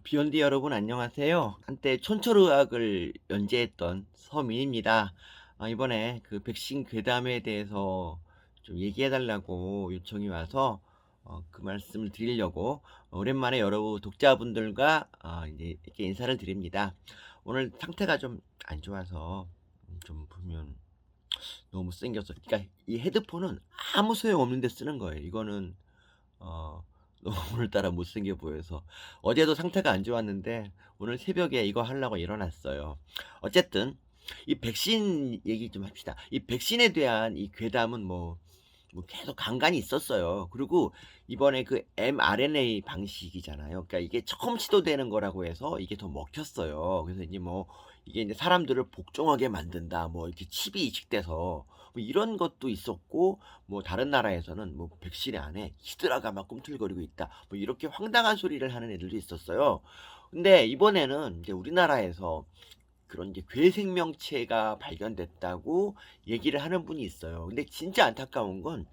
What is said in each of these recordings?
비욘디 여러분 안녕하세요. 한때 촌철의학을 연재했던 서민입니다. 이번에 그 백신 괴담에 대해서 좀 얘기해 달라고 요청이 와서 그 말씀을 드리려고 오랜만에 여러 독자분들과 이제 이렇게 인사를 드립니다. 오늘 상태가 좀 안 좋아서 좀 보면 너무 못생겨서, 그러니까 이 헤드폰은 아무 소용없는 데 쓰는 거예요. 이거는 어 너무 오늘따라 못생겨 보여서. 어제도 상태가 안 좋았는데 오늘 새벽에 이거 하려고 일어났어요. 어쨌든 이 백신 얘기 좀 합시다. 이 백신에 대한 이 괴담은 뭐 계속 간간이 있었어요. 그리고 이번에 그 mRNA 방식이잖아요. 그러니까 이게 처음 시도되는 거라고 해서 이게 더 먹혔어요. 그래서 이제 뭐 이게 인제 '사람들을 복종하게 만든다.' 뭐 이렇게 칩이 이식돼서 뭐 이런 것도 있었고, 뭐 다른 나라에서는 뭐 "백신 안에 히드라가 막 꿈틀거리고 있다." 뭐 이렇게 황당한 소리를 하는 애들도 있었어요. 근데 이번에는 이제 우리나라에서 그런 이제 괴생명체가 발견됐다고 얘기를 하는 분이 있어요. 근데 진짜 안타까운 건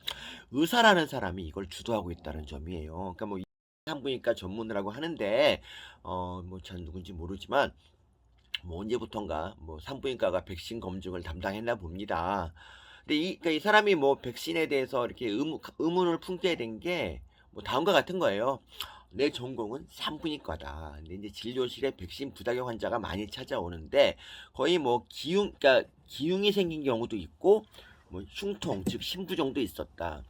의사라는 사람이 이걸 주도하고 있다는 점이에요. 그러니까 뭐 산부인과 전문의라고 하는데 뭐 전 누군지 모르지만 뭐 언제부턴가 뭐 산부인과가 백신 검증을 담당했나 봅니다. 근데 그러니까 이 사람이 뭐 백신에 대해서 이렇게 의문을 품게 된 게 뭐 다음과 같은 거예요. "내 전공은 산부인과다. 근데 인제 진료실에 백신 부작용 환자가 많이 찾아오는데 거의 뭐 기흉이 생긴 경우도 있고 뭐 흉통 즉 신부종도 있었다."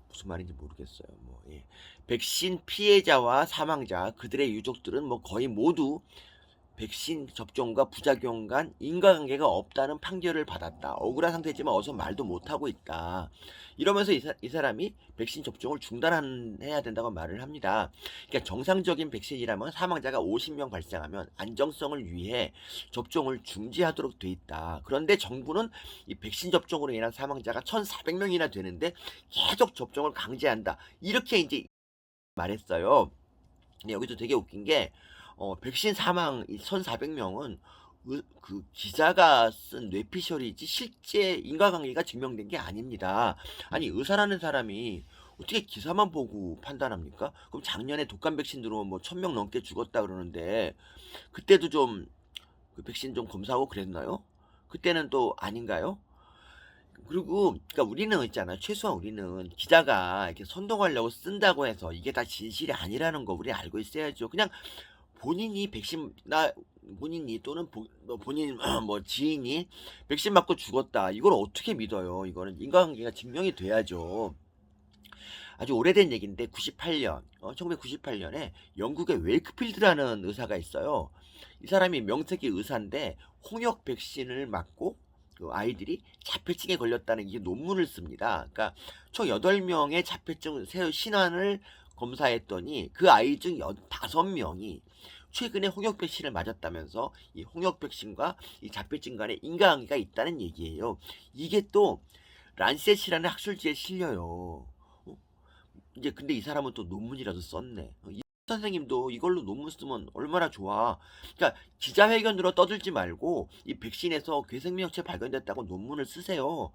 무슨 말인지 모르겠어요. 뭐 예. "백신 피해자와 사망자 그들의 유족들은 뭐 거의 모두 백신 접종과 부작용 간 인과관계가 없다는 판결을 받았다. 억울한 상태지만 어서 말도 못하고 있다." 이러면서 이 사람이 백신 접종을 중단해야 된다고 말을 합니다. 그러니까 정상적인 백신이라면 사망자가 50명 발생하면 안정성을 위해 접종을 중지하도록 돼 있다. 그런데 정부는 이 백신 접종으로 인한 사망자가 1,400명이나 되는데 계속 접종을 강제한다. 이렇게 이제 말했어요. 근데 여기서 되게 웃긴 게 백신 사망 이 1,400명은 그 기자가 쓴 뇌피셜이지 실제 인과관계가 증명된 게 아닙니다. 아니 의사라는 사람이 어떻게 기사만 보고 판단합니까? 그럼 작년에 독감 백신으로 뭐 1,000명 넘게 죽었다 그러는데 그때도 좀 그 백신 좀 검사하고 그랬나요? 그때는 또 아닌가요? 그리고 그러니까 우리는 있잖아요. 최소한 우리는 기자가 이렇게 선동하려고 쓴다고 해서 이게 다 진실이 아니라는 거 우리 알고 있어야죠. 그냥 본인이 백신 나 본인이 또는 뭐 본인 뭐 지인이 백신 맞고 죽었다. 이걸 어떻게 믿어요? 이거는 인과관계가 증명이 돼야죠. 아주 오래된 얘기인데 98년 1998년에 영국의 웨이크필드라는 의사가 있어요. 이 사람이 명색이 의사인데 홍역 백신을 맞고 그 아이들이 자폐증에 걸렸다는 이 논문을 씁니다. 그러니까 총 8명의 자폐증 신환을 검사했더니 그 아이 중 5명이 최근에 홍역 백신을 맞았다면서 이 홍역 백신과 이 자폐증 간에 인과관계가 있다는 얘기예요. 이게 또 란셋이라는 학술지에 실려요. 어? 이제 근데 이 사람은 또 논문이라도 썼네. 이 선생님도 이걸로 논문 쓰면 얼마나 좋아. 그러니까 기자회견으로 떠들지 말고 이 백신에서 괴생명체 발견됐다고 논문을 쓰세요.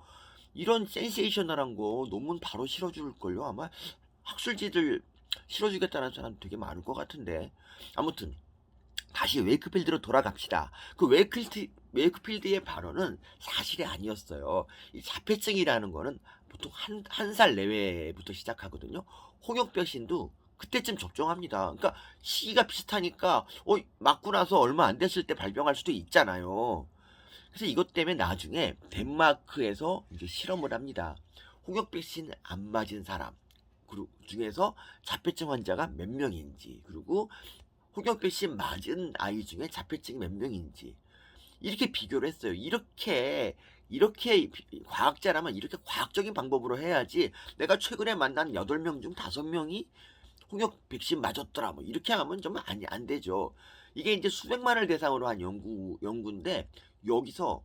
이런 센세이셔널한 거 논문 바로 실어줄걸요. 아마 학술지들 실어주겠다는 사람 되게 많을 것 같은데. 아무튼 다시 웨이크필드로 돌아갑시다. 그 웨이크필드의 발언은 사실이 아니었어요. 이 자폐증이라는 거는 보통 한 살 내외부터 시작하거든요. 홍역 백신도 그때쯤 접종합니다. 그러니까 시기가 비슷하니까 맞고 나서 얼마 안 됐을 때 발병할 수도 있잖아요. 그래서 이것 때문에 나중에 덴마크에서 이제 실험을 합니다. 홍역 백신 안 맞은 사람 그리고 중에서 자폐증 환자가 몇 명인지, 그리고 홍역 백신 맞은 아이 중에 자폐증이 몇 명인지 이렇게 비교를 했어요. 이렇게 과학자라면 이렇게 과학적인 방법으로 해야지, 내가 최근에 만난 8명 중 5명이 홍역 백신 맞았더라 뭐 이렇게 하면 좀 안 되죠. 이게 이제 수백만을 대상으로 한 연구인데 여기서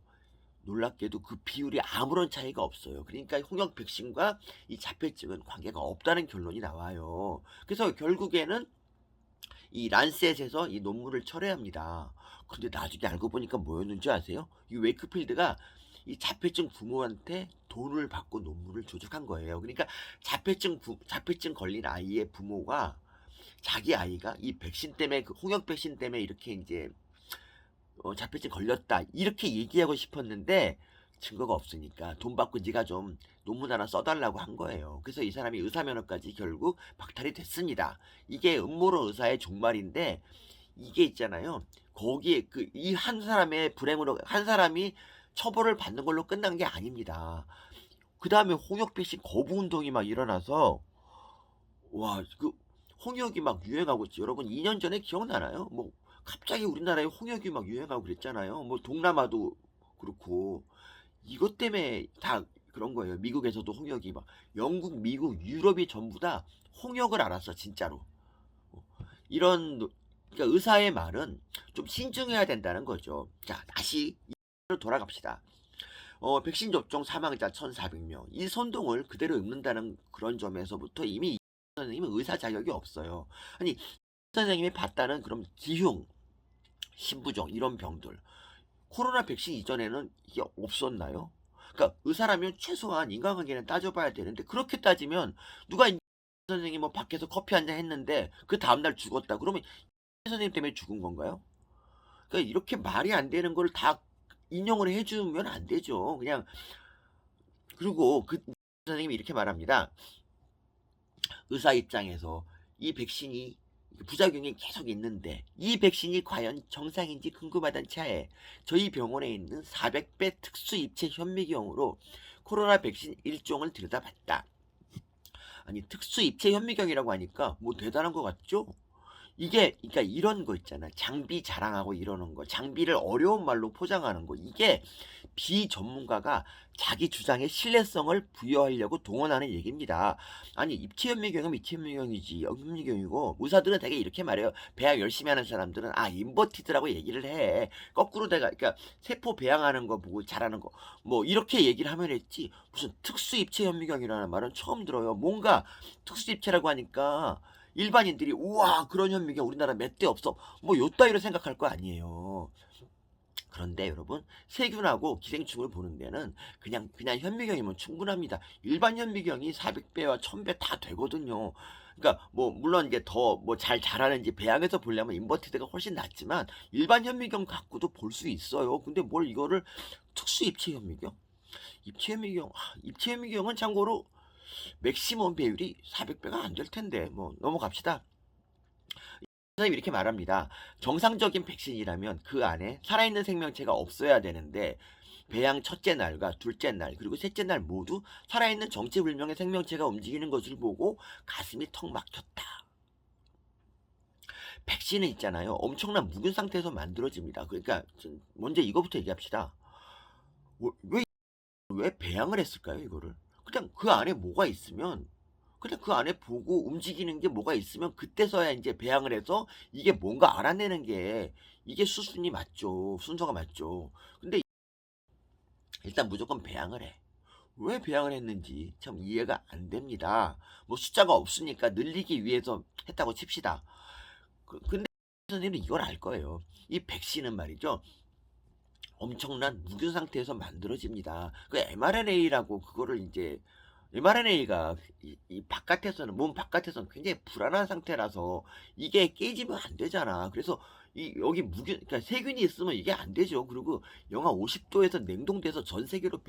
놀랍게도 그 비율이 아무런 차이가 없어요. 그러니까 홍역 백신과 이 자폐증은 관계가 없다는 결론이 나와요. 그래서 결국에는 이 란셋에서 이 논문을 철회합니다. 근데 나중에 알고 보니까 뭐였는지 아세요? 이 웨이크필드가 이 자폐증 부모한테 돈을 받고 논문을 조작한 거예요. 그러니까 자폐증 걸린 아이의 부모가 자기 아이가 이 백신 때문에 그 홍역 백신 때문에 이렇게 인제 자폐증 걸렸다 이렇게 얘기하고 싶었는데 증거가 없으니까 돈 받고 네가 좀 논문 하나 써 달라고 한 거예요. 그래서 이 사람이 의사 면허까지 결국 박탈이 됐습니다. 이게 음모론 의사의 종말인데 이게 있잖아요. 거기에 그 이 한 사람의 불행으로 한 사람이 처벌을 받는 걸로 끝난 게 아닙니다. 그다음에 홍역 백신 거부 운동이 막 일어나서 와 그 홍역이 막 유행하고 있지. 여러분 2년 전에 기억나나요? 뭐 갑자기 우리나라에 홍역이 막 유행하고 그랬잖아요. 뭐 동남아도 그렇고. 이것 때문에 다 그런 거예요. 미국에서도 홍역이 막 영국, 미국, 유럽이 전부 다 홍역을 앓았어 진짜로. 어 이런 노 그러니까 의사의 말은 좀 신중해야 된다는 거죠. 자 다시 로 돌아갑시다. 백신 접종 사망자 1,400 명. 이 선동을 그대로 읊는다는 그런 점에서부터 이미 이 선생님은 의사 자격이 없어요. 아니 선생님이 봤다는 그런 기흉, 신부종 이런 병들 코로나 백신 이전에는 이게 없었나요? 그러니까 의사라면 최소한 인간관계는 따져봐야 되는데 그렇게 따지면 누가 이 선생님 뭐 밖에서 커피 한 잔 했는데 그 다음날 죽었다 그러면 이 선생님 때문에 죽은 건가요? 그러니까 이렇게 말이 안 되는 걸 다 인용을 해 주면 안 되죠. 그냥 그리고 그 선생님이 이렇게 말합니다. 의사 입장에서 이 백신이 부작용이 계속 있는데 이 백신이 과연 정상인지 궁금하던 차에 저희 병원에 있는 400배 특수 입체 현미경으로 코로나 백신 일종을 들여다봤다. 아니 특수 입체 현미경이라고 하니까 뭐 대단한 것 같죠? 이게 그러니까 이런 거 있잖아. 장비 자랑하고 이러는 거. 장비를 어려운 말로 포장하는 거. 이게 비전문가가 자기 주장에 신뢰성을 부여하려고 동원하는 얘기입니다. 아니 입체 현미경은 입체 현미경이지 현미경이고 의사들은 되게 이렇게 말해요. 배양 열심히 하는 사람들은 인버티드라고 얘기를 해. 거꾸로 내가 그러니까 세포 배양하는 거 보고 잘하는 거 뭐 이렇게 얘기를 하면 했지 무슨 특수 입체 현미경이라는 말은 처음 들어요. 뭔가 특수 입체라고 하니까 일반인들이 '우와 그런 현미경 우리나라 몇 대 없어.' 뭐 요따위로 생각할 거 아니에요. 그런데 여러분 세균하고 기생충을 보는 데는 그냥 현미경이면 충분합니다. 일반 현미경이 400 배와 1000배 다 되거든요. 그러니까 뭐 물론 이제 더 뭐 잘 자라는지 배양해서 보려면 인버티드가 훨씬 낫지만 일반 현미경 갖고도 볼 수 있어요. 근데 뭘 이거를 특수 입체 현미경? 입체 현미경은 참고로 맥시멈 배율이 400 배가 안 될 텐데 뭐 넘어갑시다. 선생님이 이렇게 말합니다. 정상적인 백신이라면 그 안에 살아있는 생명체가 없어야 되는데 배양 첫째 날과 둘째 날 그리고 셋째 날 모두 살아있는 정체불명의 생명체가 움직이는 것을 보고 가슴이 턱 막혔다. 백신은 있잖아요. 엄청난 묵은 상태에서 만들어집니다. 그러니까 먼저 이거부터 얘기합시다. 왜 왜 배양을 했을까요 이거를? 그냥 그 안에 뭐가 있으면 그냥 그 안에 보고 움직이는 게 뭐가 있으면 그때서야 인제 배양을 해서 이게 뭔가 알아내는 게 이게 수순이 맞죠. 순서가 맞죠. 근데 일단 무조건 배양을 해. 왜 배양을 했는지 참 이해가 안 됩니다. 뭐 숫자가 없으니까 늘리기 위해서 했다고 칩시다. 근데 선생님은 이걸 알 거예요. 이 백신은 말이죠. 엄청난 무균 상태에서 만들어집니다. 그 mRNA라고 그거를 인제 mRNA가 이 바깥에서는 몸 바깥에서는 굉장히 불안한 상태라서 이게 깨지면 안 되잖아. 그래서 이 여기 무균 그러니까 세균이 있으면 이게 안 되죠. 그리고 영하 50 도에서 냉동돼서 전 세계로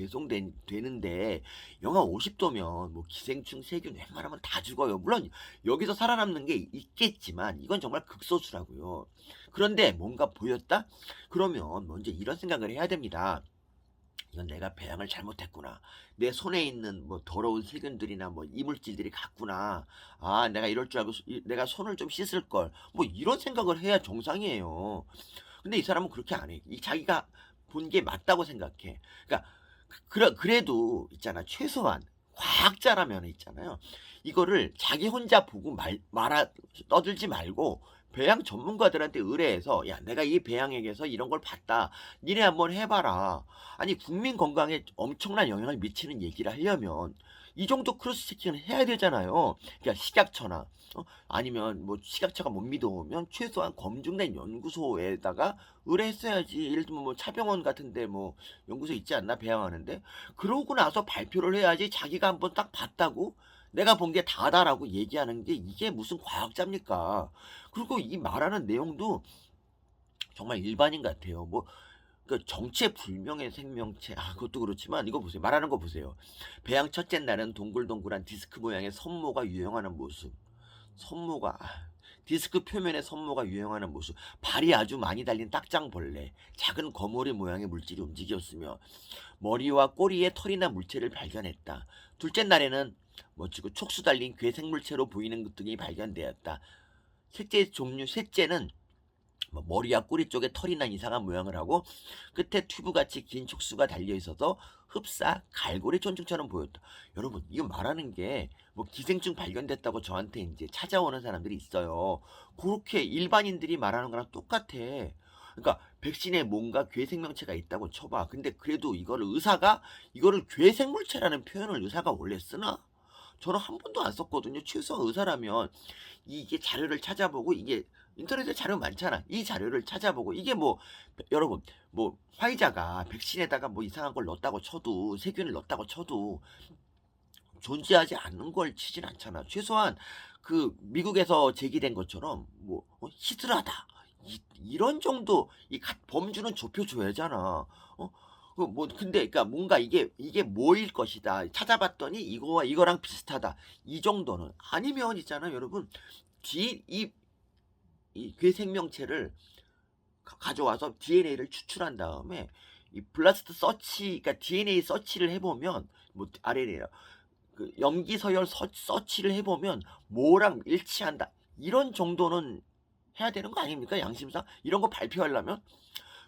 되는데 영하 50 도면 뭐 기생충, 세균 웬만하면 다 죽어요. 물론 여기서 살아남는 게 있겠지만 이건 정말 극소수라고요. 그런데 뭔가 보였다? 그러면 먼저 이런 생각을 해야 됩니다. '이건 내가 배양을 잘못했구나. 내 손에 있는 뭐 더러운 세균들이나 뭐 이물질들이 갔구나. 내가 이럴 줄 알고 내가 손을 좀 씻을 걸.' 뭐 이런 생각을 해야 정상이에요. 근데 이 사람은 그렇게 안 해. 이 자기가 본 게 맞다고 생각해. 그러니까 그래도 있잖아 최소한 과학자라면 있잖아요. 이거를 자기 혼자 보고 말아 떠들지 말고 배양 전문가들한테 의뢰해서 "야 내가 이 배양액에서 이런 걸 봤다. 니네 한번 해 봐라." 아니 국민 건강에 엄청난 영향을 미치는 얘기를 하려면 이 정도 크로스 체킹을 해야 되잖아요. 그러니까 식약처나 아니면 뭐 식약처가 못 믿어오면 최소한 검증된 연구소에다가 의뢰했어야지. 예를 들면 뭐 차병원 같은 데 뭐 연구소 있지 않나 배양하는데. 그러고 나서 발표를 해야지 자기가 한번 딱 봤다고 내가 본 게 다다라고 얘기하는 게 이게 무슨 과학자입니까? 그리고 이 말하는 내용도 정말 일반인 같아요. 뭐 그 정체불명의 생명체, 그것도 그렇지만 이거 보세요. 말하는 거 보세요. "배양 첫째 날은 동글동글한 디스크 모양의 섬모가 유행하는 모습." 섬모가 디스크 표면에 섬모가 유행하는 모습. 발이 아주 많이 달린 딱장벌레. 작은 거머리 모양의 물질이 움직였으며 머리와 꼬리에 털이나 물체를 발견했다. 둘째 날에는 멋지고 촉수 달린 괴생물체로 보이는 것 등이 발견되었다. 셋째는 뭐 머리와 꼬리 쪽에 털이 난 이상한 모양을 하고 끝에 튜브같이 긴 촉수가 달려 있어서 흡사 갈고리 촌충처럼 보였다. 여러분, 이거 말하는 게 뭐 기생충 발견됐다고 저한테 이제 찾아오는 사람들이 있어요. 그렇게 일반인들이 말하는 거랑 똑같아. 그러니까 백신에 뭔가 괴생명체가 있다고 쳐봐. 근데 그래도 이거를 의사가 이거를 괴생물체라는 표현을 의사가 원래 쓰나? 저는 한 번도 안 썼거든요. 최소한 의사라면 이게 자료를 찾아보고, 이게 인터넷에 자료 많잖아. 이 자료를 찾아보고 이게 뭐 여러분, 뭐 화이자가 백신에다가 뭐 이상한 걸 넣었다고 쳐도, 세균을 넣었다고 쳐도 존재하지 않는 걸 치진 않잖아. 최소한 그 미국에서 제기된 것처럼 뭐 히드라다, 이런 정도 이 범주는 좁혀 줘야잖아. 뭐 근데 그러니까 뭔가 이게 뭐일 것이다. 찾아봤더니 이거와 이거랑 비슷하다. 이 정도는 아니면 있잖아요, 여러분. 뒤 이 괴생명체를 가져와서 DNA를 추출한 다음에 이 블라스트 서치, 그러니까 DNA 서치를 해 보면 뭐 RNA라 그 염기 서열 서치를 해 보면 뭐랑 일치한다. 이런 정도는 해야 되는 거 아닙니까? 양심상 이런 거 발표하려면.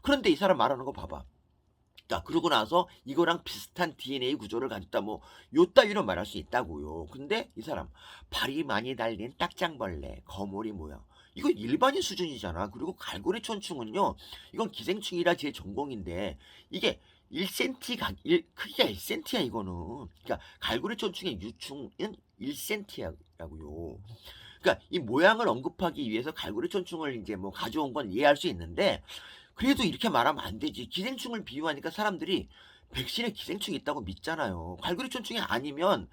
그런데 이 사람 말하는 거 봐봐. 자, 그러고 나서 이거랑 비슷한 DNA 구조를 가졌다, 뭐 요따위로 말할 수 있다고요. 근데 이 사람 발이 많이 달린 딱장벌레, 거머리 모양. 이거 일반인 수준이잖아. 그리고 갈고리 촌충은요, 이건 기생충이라 제 전공인데 이게 1cm 크기가 1cm야 이거는. 그러니까 갈고리 촌충의 유충은 1cm라고요. 그러니까 이 모양을 언급하기 위해서 갈고리 촌충을 이제 뭐 가져온 건 이해할 수 있는데, 그래도 이렇게 말하면 안 되지. 기생충을 비유하니까 사람들이 백신에 기생충이 있다고 믿잖아요. 갈고리촌충이 아니면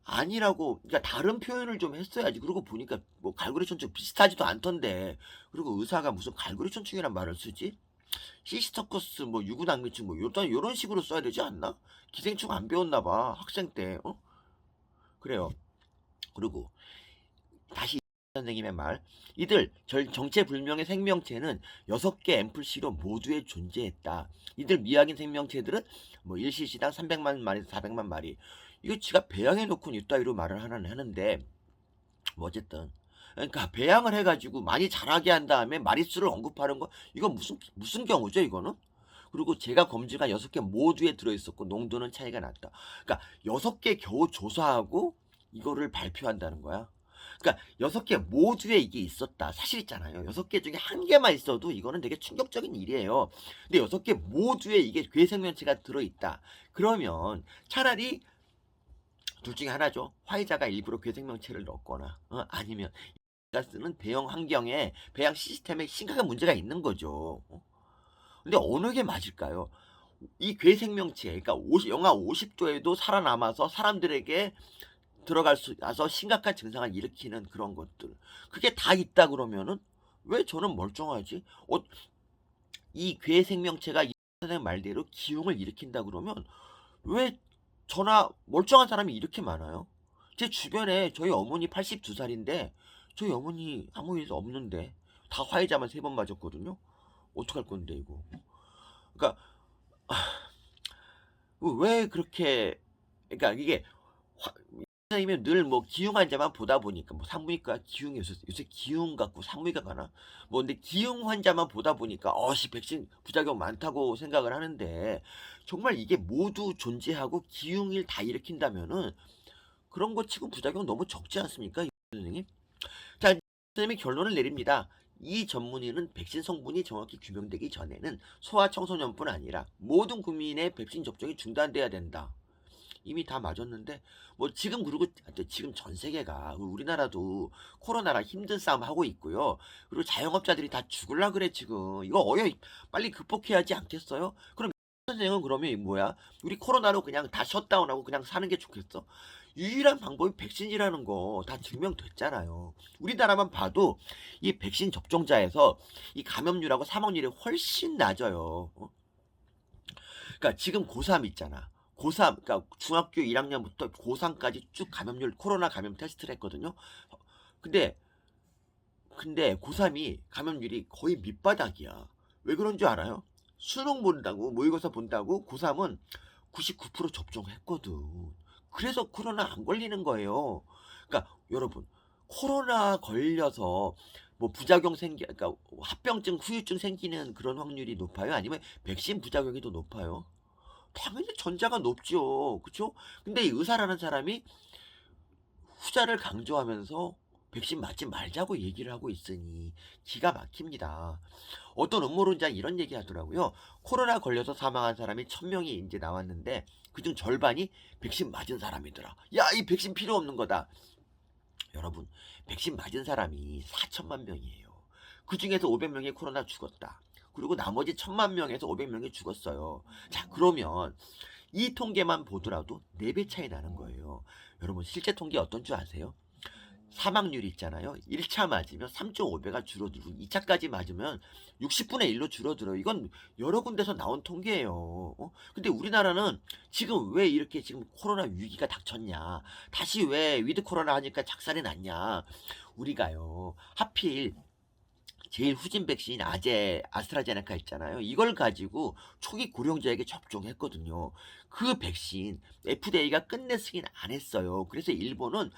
아니라고, 그러니까 다른 표현을 좀 했어야지. 그러고 보니까 뭐 갈고리촌충 비슷하지도 않던데. 그리고 의사가 무슨 갈고리촌충이란 말을 쓰지? 시스터커스 뭐 유구당뇨증 뭐 요런 식으로 써야 되지 않나? 기생충 안 배웠나 봐, 학생 때. 그래요. 그리고 다시 선생님의 말. 이들 정체불명의 생명체는 6개 앰플시로 모두에 존재했다. 이들 미확인 생명체들은 뭐 1cc당 300만 마리에서 400만 마리. 이거 지가 배양해 놓고 이따위로 말을 하는데, 뭐 어쨌든 그러니까 배양을 해가지고 많이 자라게 한 다음에 마리수를 언급하는 거, 이거 무슨 경우죠 이거는? 그리고 제가 검증한 6개 모두에 들어있었고 농도는 차이가 났다. 그러니까 6개 겨우 조사하고 이거를 발표한다는 거야. 그러니까 6개 모두에 이게 있었다. 사실 있잖아요. 6개 중에 1개만 있어도 이거는 되게 충격적인 일이에요. 근데 6개 모두에 이게 괴생명체가 들어있다. 그러면 차라리 둘 중에 하나죠. 화이자가 일부러 괴생명체를 넣거나 아니면 가 쓰는 배양 환경에, 배양 시스템에 심각한 문제가 있는 거죠. 근데 어느 게 맞을까요? 이 괴생명체, 그러니까 영하 50도에도 살아남아서 사람들에게 들어갈 수 나서 심각한 증상을 일으키는 그런 것들. 그게 다 있다 그러면은 왜 저는 멀쩡하지? 이 괴생명체가 이 선생님 말대로 기흉을 일으킨다 그러면 왜 저나 멀쩡한 사람이 이렇게 많아요? 제 주변에 저희 어머니 82살인데 저희 어머니 아무 일 없는데 다 화이자만 3번 맞았거든요. 어떡할 건데 이거. 그러니까 왜 그렇게, 그러니까 이게 선생님이 늘 뭐 기흉 환자만 보다 보니까 뭐 산부인과 기흉이 요새 기흉 갖고 산부인과 가나? 뭐 근데 기흉 환자만 보다 보니까 백신 부작용 많다고 생각을 하는데, 정말 이게 모두 존재하고 기흉을 다 일으킨다면은 그런 거 치고 부작용 너무 적지 않습니까? 이 선생님? 자, 선생님이 결론을 내립니다. 이 전문의는 백신 성분이 정확히 규명되기 전에는 소아청소년뿐 아니라 모든 국민의 백신 접종이 중단돼야 된다. 이미 다 맞았는데 뭐 지금, 그리고 지금 전 세계가 우리나라도 코로나랑 힘든 싸움 하고 있고요. 그리고 자영업자들이 다 죽을라 그래 지금. 이거 빨리 극복해야지 않겠어요? 그럼 선생은 그러면 이 뭐야? 우리 코로나로 그냥 다 셧다운하고 그냥 사는 게 좋겠어? 유일한 방법이 백신이라는 거 다 증명됐잖아요. 우리나라만 봐도 이 백신 접종자에서 이 감염률하고 사망률이 훨씬 낮아요. 그러니까 지금 고3 있잖아. 고3, 그러니까 중학교 1 학년부터 고3까지 쭉 감염률 코로나 감염 테스트를 했거든요. 근데 고3이 감염률이 거의 밑바닥이야. 왜 그런 줄 알아요? 수능 본다고 모의고사 본다고 고3은 99% 접종했거든. 그래서 코로나 안 걸리는 거예요. 그러니까 여러분, 코로나 걸려서 뭐 부작용 그러니까 합병증, 후유증 생기는 그런 확률이 높아요? 아니면 백신 부작용이 더 높아요? 당연히 전자가 높죠. 그쵸? 근데 이 의사라는 사람이 후자를 강조하면서 백신 맞지 말자고 얘기를 하고 있으니 기가 막힙니다. 어떤 음모론자는 이런 얘기 하더라고요. 코로나 걸려서 사망한 사람이 1000명이 이제 나왔는데 그중 절반이 백신 맞은 사람이더라. 야, 이 백신 필요 없는 거다. 여러분, 백신 맞은 사람이 4천만 명이에요. 그중에서 500명이 코로나 죽었다. 그리고 나머지 1000만 명에서 500명이 죽었어요. 자, 그러면 이 통계만 보더라도 4배 차이 나는 거예요. 여러분, 실제 통계 어떤 줄 아세요? 사망률이 있잖아요. 1차 맞으면 3.5배가 줄어들고 2차까지 맞으면 60분의 1로 줄어들어요. 이건 여러 군데서 나온 통계예요. 근데 우리나라는 지금 왜 이렇게 지금 코로나 위기가 닥쳤냐. 다시 왜 위드 코로나 하니까 작살이 났냐. 우리가요. 하필 제일 후진 백신 아스트라제네카 있잖아요. 이걸 가지고 초기 고령자에게 접종했거든요. 그 백신 FDA가 끝내 승인 안 했어요. 그래서 일본은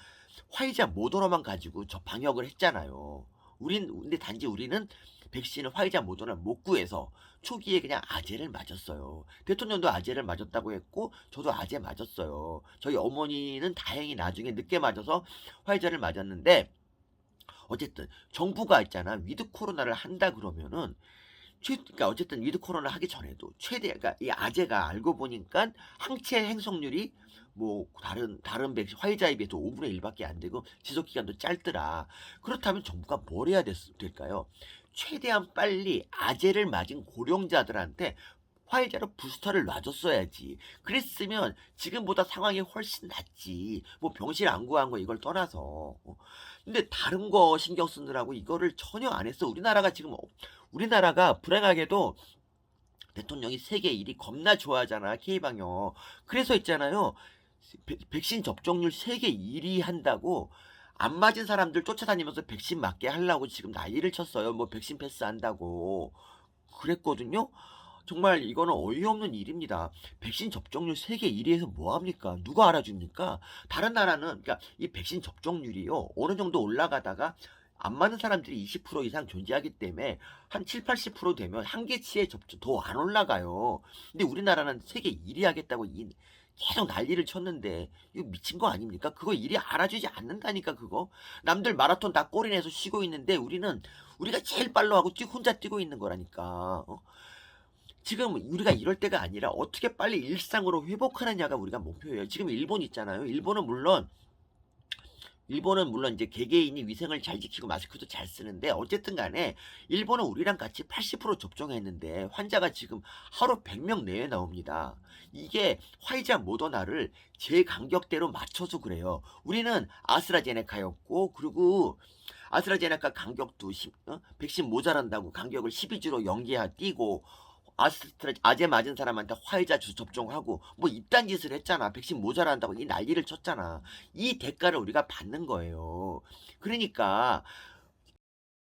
화이자 모더나만 가지고 저 방역을 했잖아요. 근데 단지 우리는 백신을 화이자 모더나 못 구해서 초기에 그냥 아제를 맞았어요. 대통령도 아제를 맞았다고 했고 저도 아제 맞았어요. 저희 어머니는 다행히 나중에 늦게 맞아서 화이자를 맞았는데 어쨌든 정부가 있잖아. 위드 코로나를 한다 그러면은 그러니까 어쨌든 위드 코로나 하기 전에도 그러니까 이 아재가 알고 보니까 항체 행성률이 뭐 다른 백신 화이자에 비해서 5분의 1밖에 안 되고 지속 기간도 짧더라. 그렇다면 정부가 뭘 해야 될까요? 최대한 빨리 아재를 맞은 고령자들한테 화이자로 부스터를 놔줬어야지. 그랬으면 지금보다 상황이 훨씬 낫지. 뭐 병실 안 구한 거 이걸 떠나서. 근데 다른 거 신경 쓰느라고 이거를 전혀 안 했어. 우리나라가 불행하게도 대통령이 세계 1위 겁나 좋아하잖아. K방역. 그래서 있잖아요. 백신 접종률 세계 1위 한다고 안 맞은 사람들 쫓아다니면서 백신 맞게 하려고 지금 난리를 쳤어요. 뭐 백신 패스 한다고. 그랬거든요. 정말 이거는 어이없는 일입니다. 백신 접종률 세계 1위에서 뭐 합니까? 누가 알아줍니까? 다른 나라는 그러니까 이 백신 접종률이요. 어느 정도 올라가다가 안 맞는 사람들이 20% 이상 존재하기 때문에 한 7, 80% 되면 한계치에 접종 더 안 올라가요. 근데 우리나라는 세계 1위 하겠다고 계속 난리를 쳤는데 이거 미친 거 아닙니까? 그거 일이 알아주지 않는다니까 그거. 남들 마라톤 다 꼬리내서 쉬고 있는데 우리가 제일 빨라 하고 혼자 뛰고 있는 거라니까. 지금 우리가 이럴 때가 아니라 어떻게 빨리 일상으로 회복하느냐가 우리가 목표예요. 지금 일본 있잖아요. 일본은 물론 이제 개개인이 위생을 잘 지키고 마스크도 잘 쓰는데 어쨌든 간에 일본은 우리랑 같이 80% 접종했는데 환자가 지금 하루 100명 내외 나옵니다. 이게 화이자 모더나를 제 간격대로 맞춰서 그래요. 우리는 아스트라제네카였고 그리고 아스트라제네카 간격도 백신 모자란다고 간격을 12주로 띄고 아제 맞은 사람한테 화이자 접종하고 뭐 이딴 짓을 했잖아. 백신 모자란다고 이 난리를 쳤잖아. 이 대가를 우리가 받는 거예요. 그러니까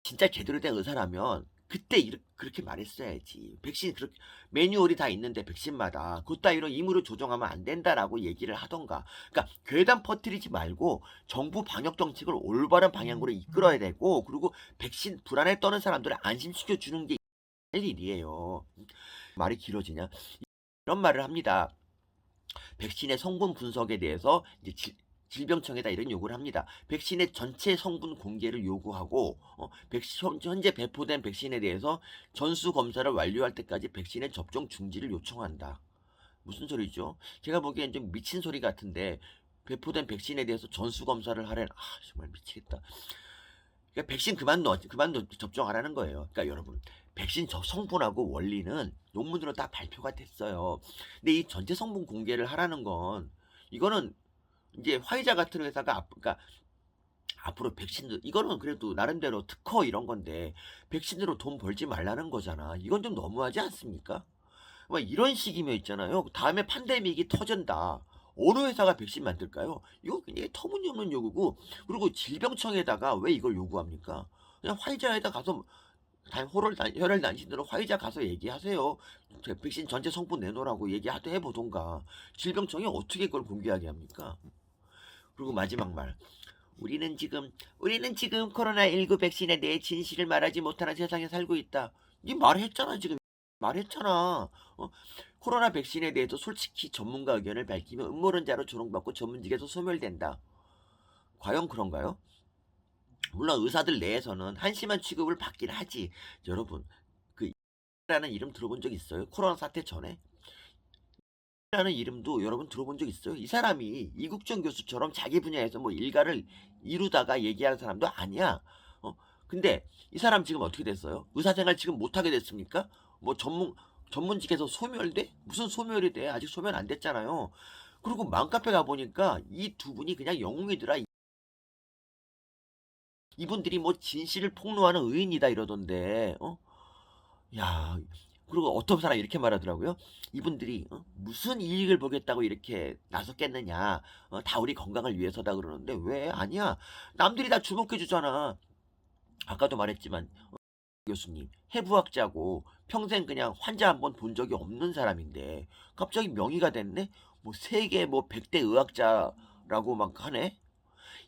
진짜 제대로 된 의사라면 그때 그렇게 말했어야지. 백신 그렇게 매뉴얼이 다 있는데 백신마다 그따위로 임의로 조정하면 안 된다라고 얘기를 하던가. 그러니까 괴담 퍼뜨리지 말고 정부 방역 정책을 올바른 방향으로 이끌어야 되고 그리고 백신 불안에 떠는 사람들을 안심시켜 주는 게 할 일이에요. 말이 길어지냐? 이런 말을 합니다. 백신의 성분 분석에 대해서 이제 질병청에다 이런 요구를 합니다. 백신의 전체 성분 공개를 요구하고 현재 배포된 백신에 대해서 전수 검사를 완료할 때까지 백신의 접종 중지를 요청한다. 무슨 소리죠? 제가 보기엔 좀 미친 소리 같은데 배포된 백신에 대해서 전수 검사를 하래. 정말 미치겠다. 그러니까 백신 그만 접종하라는 거예요. 그러니까 여러분, 백신 성분하고 원리는 논문으로 다 발표가 됐어요. 근데 이 전체 성분 공개를 하라는 건 이거는 이제 화이자 같은 회사가 그러니까 앞으로 백신도 이거는 그래도 나름대로 특허 이런 건데 백신으로 돈 벌지 말라는 거잖아. 이건 좀 너무하지 않습니까? 막 이런 식이면 있잖아요. 다음에 팬데믹이 터진다. 어느 회사가 백신 만들까요? 이거 굉장히 터무니없는 요구고 그리고 질병청에다가 왜 이걸 요구합니까? 그냥 화이자에다 가서 혈혈 단신으로 화이자 가서 얘기하세요. 백신 전체 성분 내놓으라고 얘기하도 해 보던가. 질병청이 어떻게 그걸 공개하게 합니까? 그리고 마지막 말. 우리는 지금 코로나19 백신에 대해 진실을 말하지 못하는 세상에 살고 있다. 니 말했잖아, 지금. 말했잖아. 코로나 백신에 대해서 솔직히 전문가 의견을 밝히면 음모론자로 조롱받고 전문직에서 소멸된다. 과연 그런가요? 물론 의사들 내에서는 한심한 취급을 받긴 하지. 여러분, 그 라는 이름 들어본 적 있어요? 코로나 사태 전에? 라는 이름도 여러분 들어본 적 있어요? 이 사람이 이국정 교수처럼 자기 분야에서 뭐 일가를 이루다가 얘기하는 사람도 아니야. 어, 근데 이 사람 지금 어떻게 됐어요? 의사생활 지금 못하게 됐습니까? 뭐 전문직에서 소멸돼? 무슨 소멸이 돼? 아직 소멸 안 됐잖아요. 그리고 맘카페 가보니까 이 두 분이 그냥 영웅이더라. 이분들이 뭐 진실을 폭로하는 의인이다 이러던데, 야, 그리고 어떤 사람이 이렇게 말하더라고요. 이분들이 무슨 이익을 보겠다고 이렇게 나섰겠느냐. 다 우리 건강을 위해서다 그러는데 왜? 아니야. 남들이 다 주목해 주잖아. 아까도 말했지만 교수님 해부학자고 평생 그냥 환자 한 번 본 적이 없는 사람인데 갑자기 명의가 됐네? 뭐 세계 뭐 100대 의학자라고 막 하네?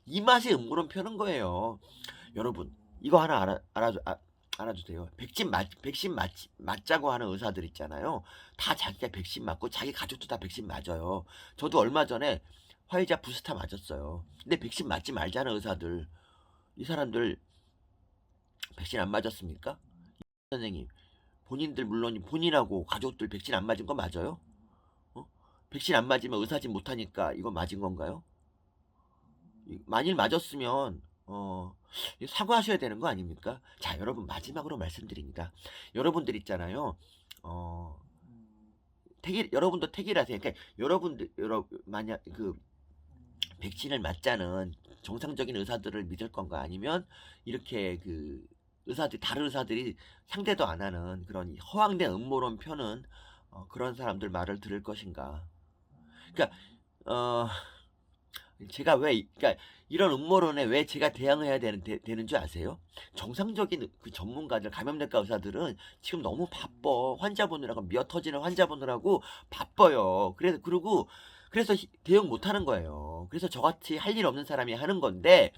이 맛에 음모론 펴는 거예요. 여러분 이거 하나 알아주세요. 백신 맞자고 하는 의사들 있잖아요. 다 자기가 백신 맞고 자기 가족도 다 백신 맞아요. 저도 얼마 전에 화이자 부스타 맞았어요. 근데 백신 맞지 말자는 의사들 이 사람들 백신 안 맞았습니까? 선생님 본인들 물론 본인하고 가족들 백신 안 맞은 거 맞아요? 어? 백신 안 맞으면 의사진 못하니까 이거 맞은 건가요? 만일 맞았으면 사과하셔야 되는 거 아닙니까? 자, 여러분 마지막으로 말씀드립니다. 여러분들 있잖아요. 어, 여러분도 택일하세요. 그러니까 만약 그 백신을 맞자는 정상적인 의사들을 믿을 건가 아니면 이렇게 그 다른 의사들이 상대도 안 하는 그런 허황된 음모론 펴는 그런 사람들 말을 들을 것인가? 그러니까 어, 제가 그러니까 이런 음모론에 왜 제가 대응해야 되는 줄 아세요? 정상적인 그 전문가들, 감염내과 의사들은 지금 너무 바빠. 환자 보느라고, 미어 터지는 환자 보느라고 바빠요. 그래서 대응 못 하는 거예요. 그래서 저같이 할 일 없는 사람이 하는 건데,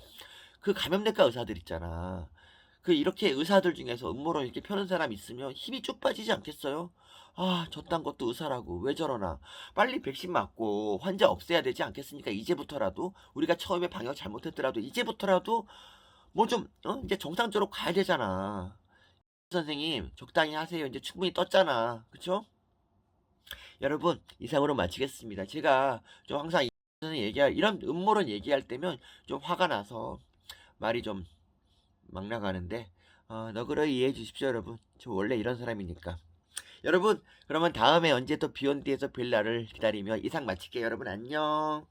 그 감염내과 의사들 있잖아. 그 이렇게 의사들 중에서 음모론 이렇게 펴는 사람 있으면 힘이 쭉 빠지지 않겠어요? 아, 저딴 것도 의사라고 왜 저러나. 빨리 백신 맞고 환자 없애야 되지 않겠습니까? 이제부터라도 우리가 처음에 방역 잘못했더라도 이제부터라도 뭐 좀 이제 정상적으로 가야 되잖아. 선생님 적당히 하세요. 이제 충분히 떴잖아. 그쵸? 여러분 이상으로 마치겠습니다. 제가 좀 항상 이런 음모론 얘기할 때면 좀 화가 나서 말이 좀 막 나가는데 너그러이 이해해 주십시오 여러분. 저 원래 이런 사람이니까. 여러분 그러면 다음에 언제 또 비욘드에서 뵐 날을 기다리며 이상 마칠게요 여러분. 안녕.